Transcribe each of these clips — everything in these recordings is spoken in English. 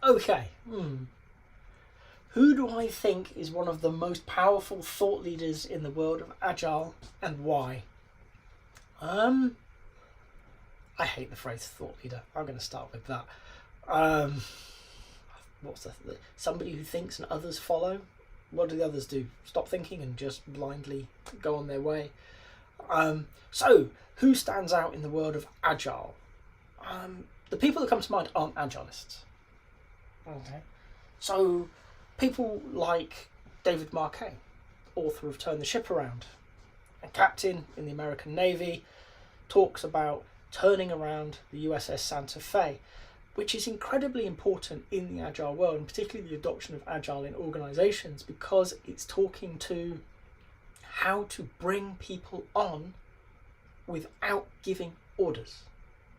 Okay. Who do I think is one of the most powerful thought leaders in the world of Agile, and why? I hate the phrase thought leader. I'm going to start with that. What's somebody who thinks and others follow? What do the others do? Stop thinking and just blindly go on their way. So, who stands out in the world of Agile? The people that come to mind aren't Agilists. Okay. So, people like David Marquet, author of Turn the Ship Around, a captain in the American Navy, talks about turning around the USS Santa Fe, which is incredibly important in the Agile world, and particularly the adoption of Agile in organisations, because it's talking to how to bring people on without giving orders.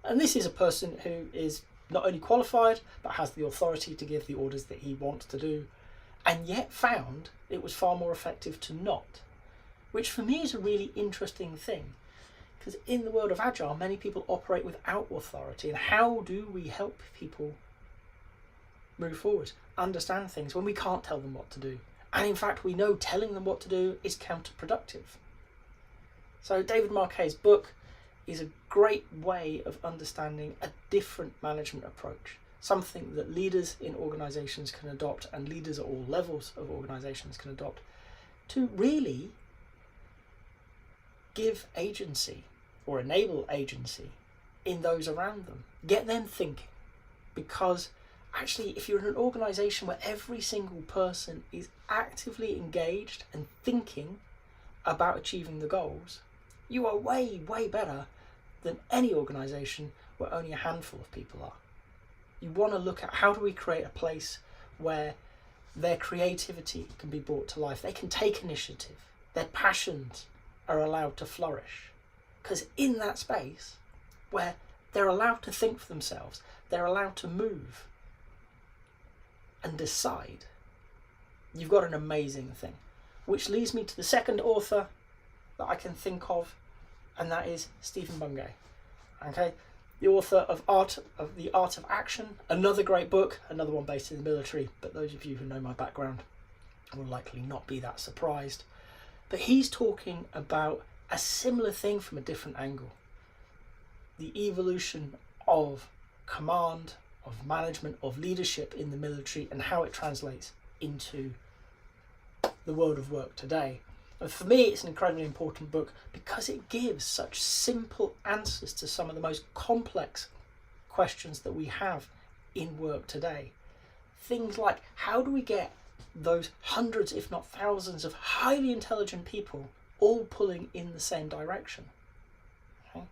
And this is a person who is not only qualified, but has the authority to give the orders that he wants to do, and yet found it was far more effective to not, which for me is a really interesting thing, because in the world of Agile, many people operate without authority. And how do we help people move forward, understand things when we can't tell them what to do? And in fact, we know telling them what to do is counterproductive. So David Marquet's book is a great way of understanding a different management approach, something that leaders in organisations can adopt, and leaders at all levels of organisations can adopt, to really give agency or enable agency in those around them. Get them thinking, because actually if you're in an organisation where every single person is actively engaged and thinking about achieving the goals, you are way, way better than any organisation where only a handful of people are. You want to look at how do we create a place where their creativity can be brought to life, they can take initiative, their passions are allowed to flourish. Because in that space where they're allowed to think for themselves, they're allowed to move and decide, you've got an amazing thing. Which leads me to the second author that I can think of, and that is Stephen Bungay. Okay, the author of The Art of Action, another great book, another one based in the military, but those of you who know my background will likely not be that surprised. But he's talking about a similar thing from a different angle. The evolution of command, of management, of leadership in the military, and how it translates into the world of work today. And for me, it's an incredibly important book because it gives such simple answers to some of the most complex questions that we have in work today. Things like, how do we get those hundreds, if not thousands, of highly intelligent people all pulling in the same direction? Okay.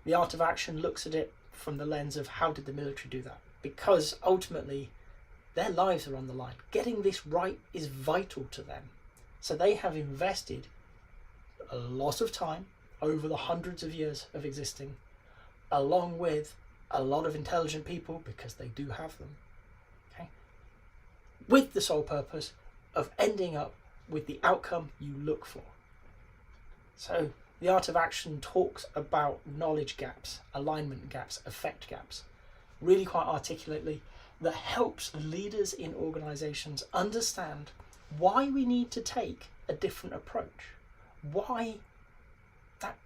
The Art of Action looks at it from the lens of how did the military do that? Because ultimately their lives are on the line. Getting this right is vital to them. So they have invested a lot of time over the hundreds of years of existing, along with a lot of intelligent people, because they do have them, okay, with the sole purpose of ending up with the outcome you look for. So the Art of Action talks about knowledge gaps, alignment gaps, effect gaps, really quite articulately, that helps leaders in organizations understand why we need to take a different approach, why that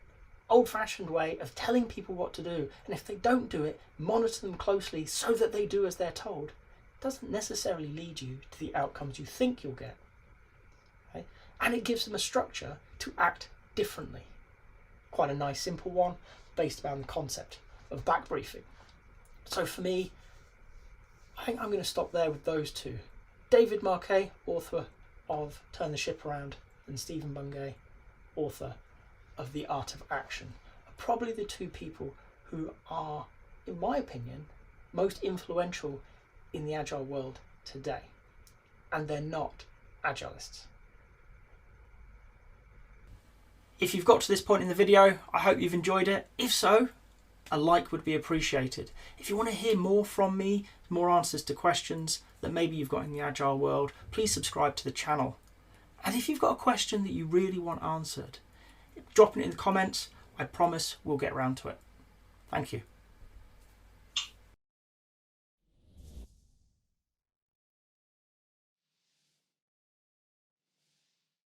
old-fashioned way of telling people what to do, and if they don't do it, monitor them closely so that they do as they're told, doesn't necessarily lead you to the outcomes you think you'll get. Okay? And it gives them a structure to act differently. Quite a nice simple one based around the concept of back briefing. So for me, I think I'm going to stop there with those two. David Marquet, author of Turn the Ship Around, and Stephen Bungay, author of The Art of Action, are probably the two people who are, in my opinion, most influential in the Agile world today. And they're not Agilists. If you've got to this point in the video, I hope you've enjoyed it. If so, a like would be appreciated. If you want to hear more from me, more answers to questions that maybe you've got in the Agile world, please subscribe to the channel. And if you've got a question that you really want answered, drop it in the comments. I promise we'll get around to it. Thank you.